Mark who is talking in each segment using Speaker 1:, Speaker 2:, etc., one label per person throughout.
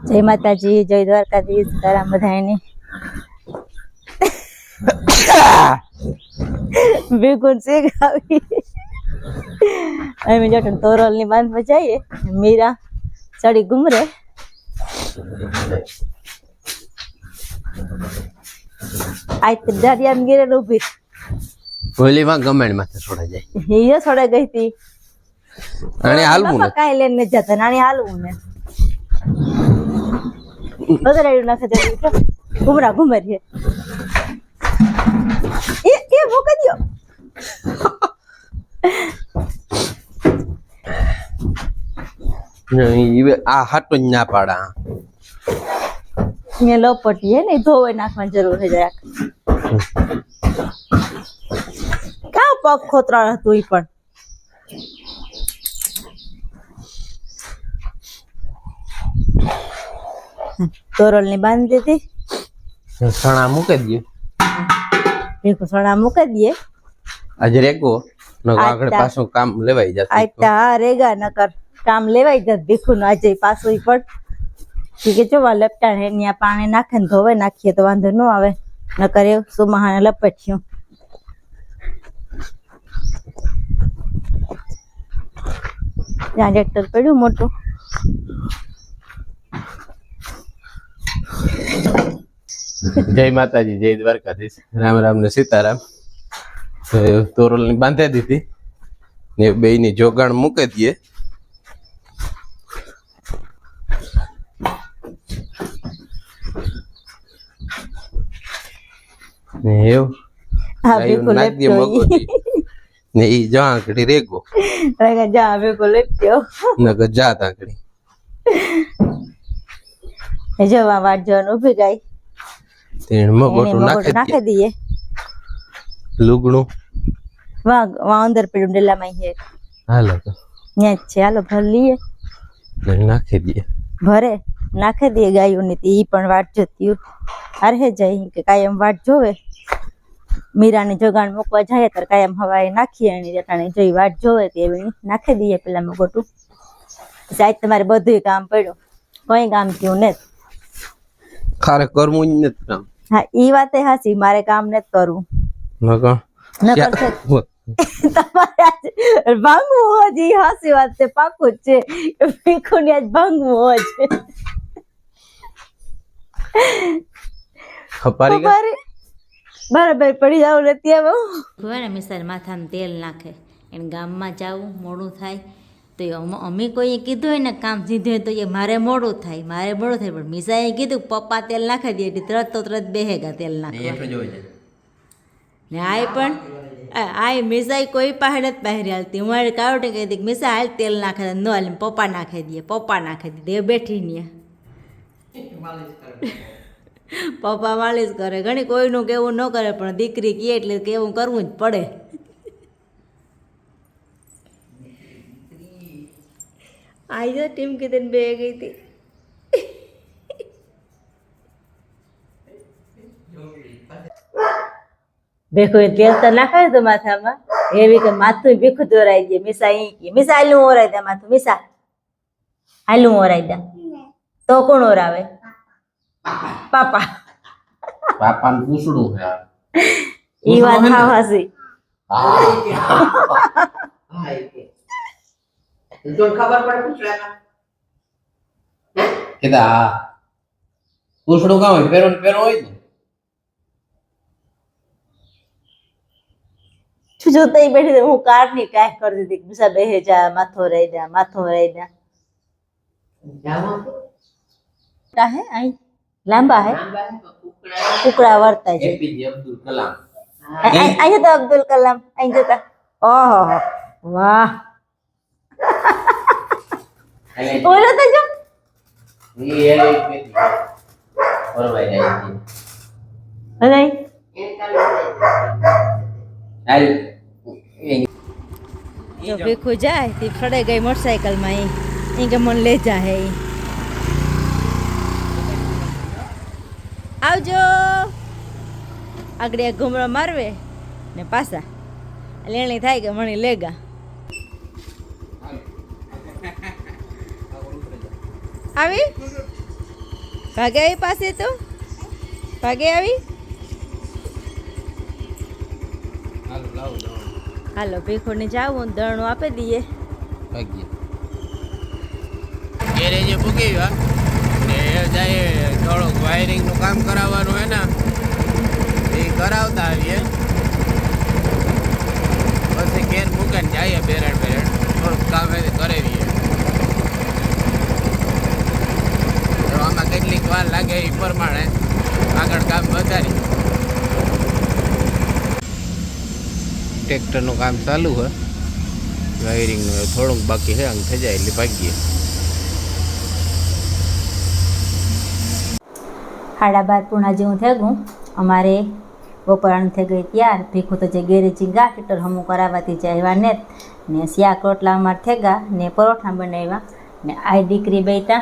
Speaker 1: જય માતાજી, જય દ્વારકાધીશ, તારા બધાને બિલકુલ શેખ આવી અમે જટન તોરલ ની બાંધ બજાઈએ મીરા ચડી ગુમરે આજ તો દરિયા ગીરે ઉભી
Speaker 2: હોલી માં ગમેણ માથે છોડા જાય
Speaker 1: હીયા છોડા ગઈ હતી
Speaker 2: અને હાલવું ને
Speaker 1: કાઈ લેને જતા નાની હાલવું ને બદરાયું નાખે દે ગુમરા ગુમર છે એ ભૂકા દિયો
Speaker 2: નહીં આ હાટો ના પાડા
Speaker 1: ને લપટી હે ને ધોવે નાખવાની જરૂર છે જરાક કા પગ ખોતરાળ હતું ઈ પણ તોરલ ની બાંધી દીધી
Speaker 2: સણા મૂકી દઈએ
Speaker 1: ભીખું સણા મૂકી દઈએ
Speaker 2: આજે રેગો આગળ પાછું કામ લેવાઈ જતું
Speaker 1: આતા રેગા નકર કામ લેવાઈ જત ભીખું નું આજે પાછું ઈ પણ કે જોવા લપટા હે ન્યા પાણી નાખે ને ધોવે નાખીએ તો વાંધો ન આવે નકર એ સુમહાને લપટ્યું ત્યાં ટ્રેક્ટર પડ્યું મોટું
Speaker 2: જય માતાજી, જય દ્વારકાધીશ, રામ રામ ને સીતારામ. તોરલ ની બાંધી દીધી ને બે ની જોગાણ મૂકી દઈએ. ને એવું ને ઈ જા આંકડી રેગો
Speaker 1: જા બિલકુલ લેપ્યો
Speaker 2: નગર જા આંકડી
Speaker 1: જવા વાટ જવાનું ઉભી ગઈ
Speaker 2: તેણ મગોટું
Speaker 1: નાખી દઈએ
Speaker 2: લુગણું
Speaker 1: વાહ અંદર પડ્યું ડેલામાં હે
Speaker 2: હાલો તો
Speaker 1: ન્યા જ છે હાલો ભર લઈએ
Speaker 2: નાખી દઈએ
Speaker 1: ભરે નાખી દઈએ ગાયોની ઈ પણ વાટ જોતી અરે જાય કે કાયમ વાટ જોવે મીરાની જોગાણ મૂકવા જાય ત્યારે કાયમ હવાએ નાખીએ એની જટાણી જોઈ વાટ જોવે કે એવી નાખી દઈએ પેલા મગોટું સાહેબ તમારે બધું કામ પડ્યું કઈ કામ થયું ને
Speaker 2: ખારે કરવું જ નથી કામ
Speaker 1: હા ઈ વાતે હાચી મારે કામ નથી કરવું
Speaker 2: નકર
Speaker 1: તમારે ભાંગવું હોય ઈ હાચી વાત છે પાકું જ છે ભીખુની આજ ભાંગવું હોય છે
Speaker 2: ખપારી
Speaker 1: બરાબર પડી જાવ ને ત્યાં હોય ને મિસાલ માથામાં તેલ નાખે એને ગામમાં જવું મોડું થાય તો અમે કોઈ કીધું હોય ને કામ સીધું હોય તો એ મારે મોડું થાય પણ મિસાએ કીધું પપ્પા તેલ નાખી દે એટલે તરત બેહેગા તેલ નાખવા ને આય પણ આય મિસાઈ કોઈ પાસે નથી પહેરી હાલતી હું કાવટે કહી હતી મિસા હાલ તેલ નાખે ન હાલ પપ્પા નાખી દે એ બેઠી ને પપ્પા માલિશ કરે ઘણી કોઈનું કેવું ન કરે પણ દીકરી કહે એટલે કેવું કરવું જ પડે આઈ જો ટીમ કીધે બે ગઈ હતી ભેખું તેલ તો નાખાય તો માથામાં એવી કે માથું ભીખું દોરાઈ દે મિસા મિસા હાલું ઓરાઈ દે માથું મિસા હાલું ઓરાઈ દે તો કોણ ઓરાવે પાપા
Speaker 2: પાપાનું પૂછડું છે
Speaker 1: ઈ વાત હા હસી
Speaker 3: તો ખબર પડે પૂછડા
Speaker 2: કેદા પૂછડું કામ હોય પેરો હોય ને
Speaker 1: છું જોતા બેઠી હું કાર ની કાંઈ કરી દીધી બીસા બેહે જા માથો રહી જા હે અહીં લાંબા હે કુકડા વર્તા છે
Speaker 2: એપીજે અબ્દુલ કલામ
Speaker 1: અહીં તો અબ્દુલ કલામ અહીં જતા ઓહો વાહ બોલો તો જો
Speaker 2: એ પરવાઈ જાય છે
Speaker 1: અરે
Speaker 2: હાલ
Speaker 1: જો ભીખું જાય તે ફળે ગઈ મોટરસાઇકલ માં ઈ કે મને લઈ જા હે આવજો આગળ એક ઘૂમરો મારવે ને પાછા લેણી થાય કે મણી લેગા આવી ભાગે આવી પાસે તો ભાગે આવી
Speaker 2: હાલો લાવો દવા
Speaker 1: હાલો ભીખોને જાવું દરણું આપી દઈએ
Speaker 2: ભાગીએ ગેરેજે પૂકી ગયા ને જાય થોડુંક વાયરિંગનું કામ કરાવવાનું હે ને એ કરાવતા આવીએ પછી ઘેર મૂકીને જઈએ બેરાડ થોડુંક કામ એ કરાવીએ તો આમાં કેટલીક વાર લાગે એ પ્રમાણે આગળ કામ વધારી ટ્રેક્ટરનું કામ ચાલુ હોય વાયરિંગનું થોડુંક બાકી છે આમ થઈ જાય એટલે ભાગીએ
Speaker 1: 12:30 પૂર્ણા જેવું થઈ ગયું અમારે બપોરાનું થઈ ગઈ ત્યાર ભીખું તો જે ગેરેજિંગ ગા ટ્રેક્ટર હમું કરાવવાથી જાય ને ને શાક રોટલા અમારે થઈ ગયા ને પરોઠા બનાવ્યા ને આ દીકરી બેટા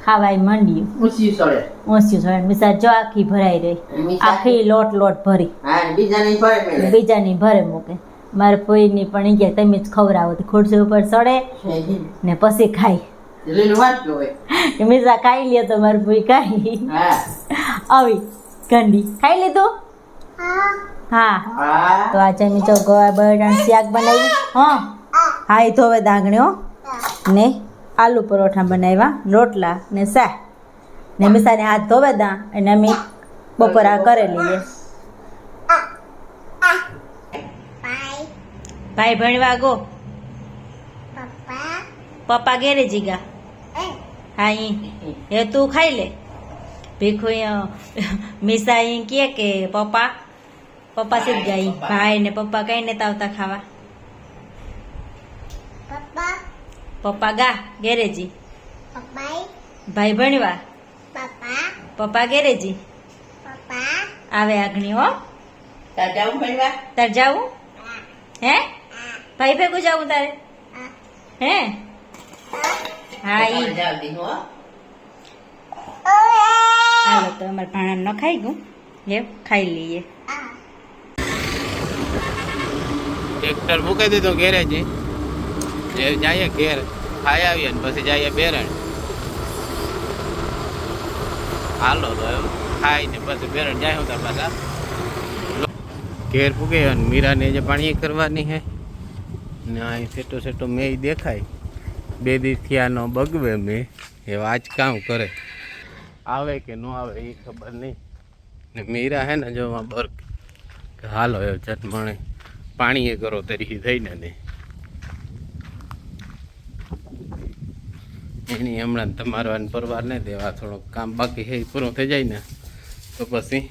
Speaker 1: ખાવાય મંડ્યું
Speaker 3: ઊંચી સળે
Speaker 1: ઓછું સળે મિસાર જો આખી ભરાઈ રહી આખી લોટ ભરી
Speaker 3: હા બીજાની ફરે મેલે
Speaker 1: બીજાની ભરે મૂકે મારે કોઈની પણ ગયા તમે જ ખવડાવો તો ખુરશી ઉપર ચડે ને પછી ખાય
Speaker 3: લીલું વાત હોય
Speaker 1: મિસા ખાઈ લે તો મારે ભૂઈ ખાઈ
Speaker 3: હા
Speaker 1: આવી ગંડી ખાઈ લીધું હા
Speaker 3: હા
Speaker 1: તો આજે મેં જો ગવા બટાણ શાક બનાવ્યું હા એ તો હવે દાગણ્યો ને આલુ પરોઠા બનાવ્યા રોટલા ને શાક ને મિસાને હાથ ધોવે દા અને અમે બપોરા કરેલી છે ભાઈ ભણવા ગો પપ્પા ઘેરે જીગા હા એ તું ખાઈ લે ભીખું મિસા અહીં કે પપ્પા શીખ જાય ભાઈ ને પપ્પા કઈ ને આવતા ખાવા પપ્પા ગા ગેરેજી ભાઈ ભણવા પપ્પા ગેરેજી આવે આગણી હો
Speaker 3: તાર જાવું ભણવા
Speaker 1: તાર જાવું હે ભાઈ ભેગું જાવું તારે હે હા ઈ
Speaker 3: જાવતી હો
Speaker 1: હાલો તો અમારે ભાણા ન ખાઈ ગયું એમ ખાઈ લઈએ
Speaker 2: ટ્રેક્ટર મૂકી દીધું ગેરેજે જઈએ ઘેર ખાઈ આવીએ ને પછી જઈએ બેરાડ હાલો તો એમ ખાઈને પછી બેરાડ જાય હું પાછા ઘેર પૂગે અને મીરાને જે પાણી કરવાની છે ને અહીં સેટો મેં દેખાય 2 દિવસથી આનો બગવે મેં એવા આજ કામ કરે આવે કે ન આવે એ ખબર નહીં ને મીરા હે ને જો બર હાલો એ ચટમણે પાણી એ કરો તરી થઈને ને એની હમણાં તમારો પરવાર ને દેવા થોડોક કામ બાકી છે પૂરું થઈ જાય ને તો પછી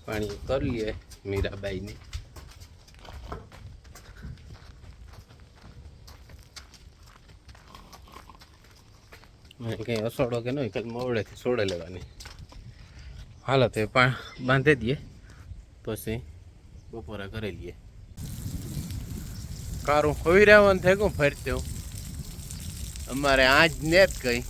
Speaker 2: પાણી કરી લઈએ મીરાબાઈને મને કંઈ અસોડો કે નહીં કંઈ મોવડેથી સોડે લેવાની હાલો તો બાંધી દઈએ પછી બપોરા કરી લઈએ કારું હોઈ રહેવાનું થઈ ગયું ફરતું અમારે આજ ને જ કઈ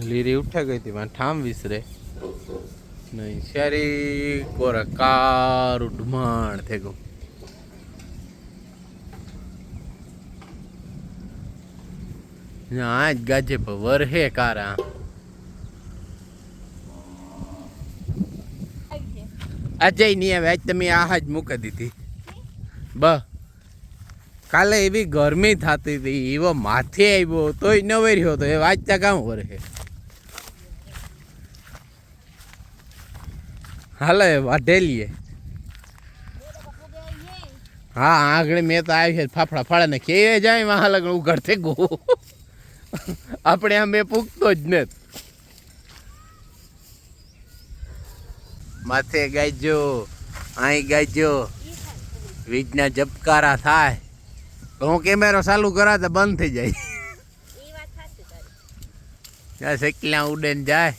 Speaker 2: લીરી ઉઠે ગઈ હતી માં ઠામ વિસરે નહીં સારી કોરા કારું ઢુમાણ થઈ ગયું આજ ગાજે વરહે કારા આજે નહીં આવે આજ તમે આ જ મૂકી દીધી કાલે એવી ગરમી થતી હતી એવો માથે આવ્યો તોય ન વર્યો તો એ વાંચતા કામ વરહે હાલો વાઢેલીએ હા આગળ મેં તો આવી છે ફાફડા ફાડે ને કે જાય વાહ લગણ ઉઘડ થઈ ગયું આપણે આ મેં પૂગતો જ ને માથે ગાયજો અહીં ગાયજો વીજના જબકારા થાય તો હું કેમેરો ચાલુ કરા તો બંધ થઈ જાય શેકલા ઉડે ને જાય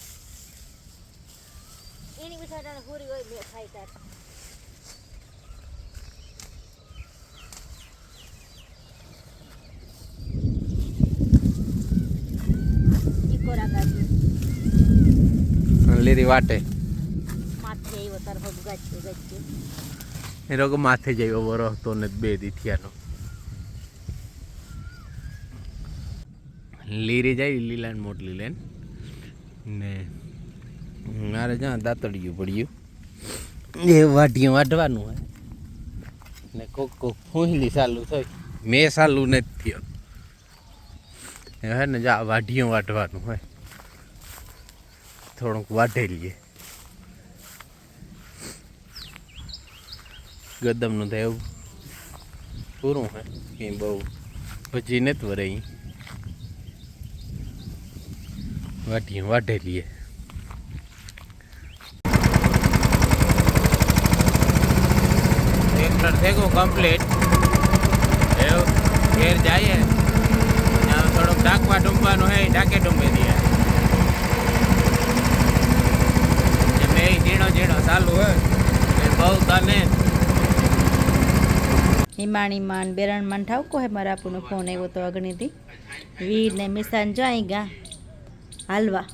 Speaker 2: કેરી વાટે
Speaker 1: માથે આવ્યો તાર પગ ગાચ્યો
Speaker 2: એ લોકો માથે જઈવો બરો તો ને 2 દીથિયાનો લીરી જાય લીલા ને મોટલી લેન ને મારે જ્યાં દાંતડિયું પડ્યું એ વાઢીએ વાઢવાનું હોય ને કોક ફૂંહલી ચાલુ થઈ મેં ચાલુ નથી થયો હે ને જા વાઢીઓ વાઢવાનું હોય થોડુંક વાઢી લઈએ ગદમનું તો એવું પૂરું હોય કંઈ બહુ ભજી નથી વરાઈ વાઢીઓ વાઢી લઈએ ટ્રેક્ટર થેગું કમ્પ્લીટ એવું ઘેર જઈએ થોડુંક ઢાંકવા ડૂંબવાનું હોય ઢાંકે ડૂંબી દઈએ એમને એ ઝીણો ઝીણો ચાલુ હોય એ બહુ તને
Speaker 1: હિમાણી માન બેરણ માન ઠાવકો હે મારા આપણો ફોન આવ્યો તો અગણીથી વીર ને મિસાન જાય ગા હાલવા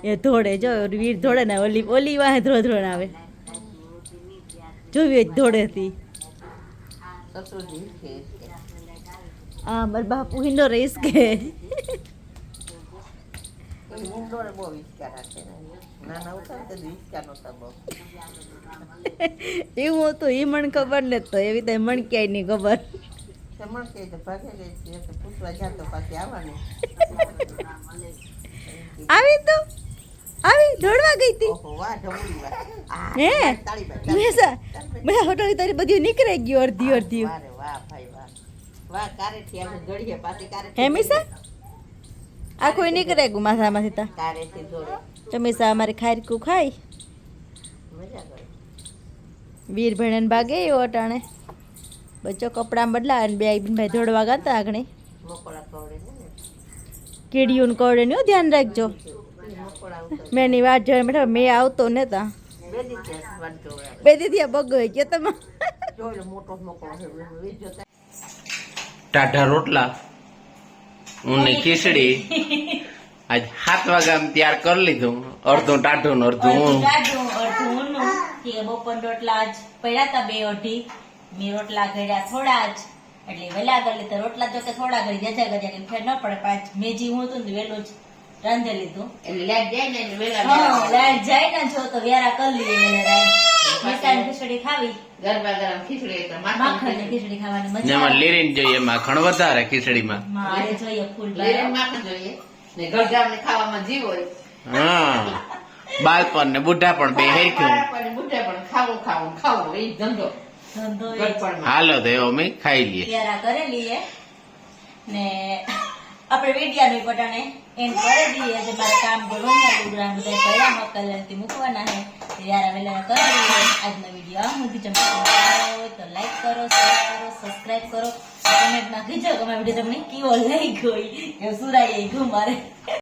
Speaker 1: એ ધોડે જો વીર ધોડે ને ઓલી વાહે ધોડ આવે જોવી ધોડે હતી
Speaker 3: સસુરજી છે
Speaker 1: હા મારા બાપુ હિંડો રહીશ કે
Speaker 3: મુંડોળે બહુ વિચાર રાખે નાના ઉઠાવે તો વિચાર નહોતા બહુ
Speaker 1: એવું હતું એ મને ખબર ને તો એવી તો મણ ક્યાંય નહીં ખબર
Speaker 3: સમણ કે તો ભાગે ગઈ છે તો પૂછવા જાતો પાછી આવવાની
Speaker 1: આવી તો આવી દોડવા ગઈ હતી
Speaker 3: ઓહો વાહ ઢમડી વાહ
Speaker 1: હે
Speaker 3: તાળી બાઈ
Speaker 1: મેં હોટલ તારી બધી નીકળી ગયું અડધી અડધી
Speaker 3: વાહ રે વાહ ભાઈ વાહ વાહ કારેથી આપણે દોડીએ પાછી કારે
Speaker 1: હે મીસા આ કોઈ નીકળે ગયું માથામાંથી તા
Speaker 3: કારેથી દોડે
Speaker 1: તો મીસા અમારી ખારીકું ખાઈ
Speaker 3: મજા કરે
Speaker 1: વીર ભણન ભાગે એવો અટાણે બચ્ચો કપડાં બદલા અને બે ભાઈ દોડવા ગયા આગળ
Speaker 3: મકોડા કવડે ને
Speaker 1: કીડીયું કવડે ને ધ્યાન રાખજો
Speaker 3: મકોડા ઉતર
Speaker 1: મેં એની વાત જોઈ બેઠા મેં આવતો ને તા
Speaker 3: બે દીધી વાંધો
Speaker 1: બે દીધી બગો કે તમે
Speaker 3: જોઈ મોટો મકોડો છે વીજો
Speaker 2: ટાઢા રોટલા ઊની ખીચડી આજ 7 વાગ્યા તૈયાર કરી લીધું અડધું ટાઢું ને અડધું ઊનું
Speaker 1: બપોર રોટલા જ પડ્યા હતા 2 અઢી મેં રોટલા ઘડ્યા થોડા જ એટલે વેલા કરી લીધા રોટલા જો કે થોડા ઘડી જજા ગજા કે ફેર ન પડે પાંચ મેજી હું હતું ને વેલું જ રાંધે લીધું
Speaker 3: એટલે લાઈટ જાય ને વેલા
Speaker 1: હા લાઈટ જાય ને જો તો વેરા કરી લઈએ વેલા મિસાની ખીચડી ખાવી
Speaker 3: ગરબા ગરમ ખીચડી તો
Speaker 1: માખણ ખીચડી ખાવાની મજા
Speaker 2: એમાં લીરીને જોઈએ માખણ વધારે ખીચડીમાં
Speaker 1: મારે જોઈએ ફૂલ
Speaker 3: લેરે માખણ જોઈએ ને ગળગામને ખાવામાં જીવ હોય
Speaker 2: હા બાળપણ ને બુઢા પણ બે હેરખ્યું
Speaker 3: પણ બુઢા પણ ખાવું એ ધંધો
Speaker 1: ધંધો એ
Speaker 3: ગળપણમાં
Speaker 2: હાલો તો એવો અમે ખાઈ લઈએ
Speaker 1: વેરા કરેલી હે ને આપણે વેડિયાનું પટાણે એમ કરી દઈએ જે મારે કામ બોલવાના લુગડા બધા પડ્યા કલરથી મૂકવાના હે યાર વેલા કરી દઈએ આજનો વિડીયો આ સુધી હોય તો લાઈક કરો શેર કરો સબસ્ક્રાઇબ કરો કમેન્ટમાં કીજો કે મારો વિડીયો તમને કેવો લાગ્યો એ સુરાઈ ગયો મારે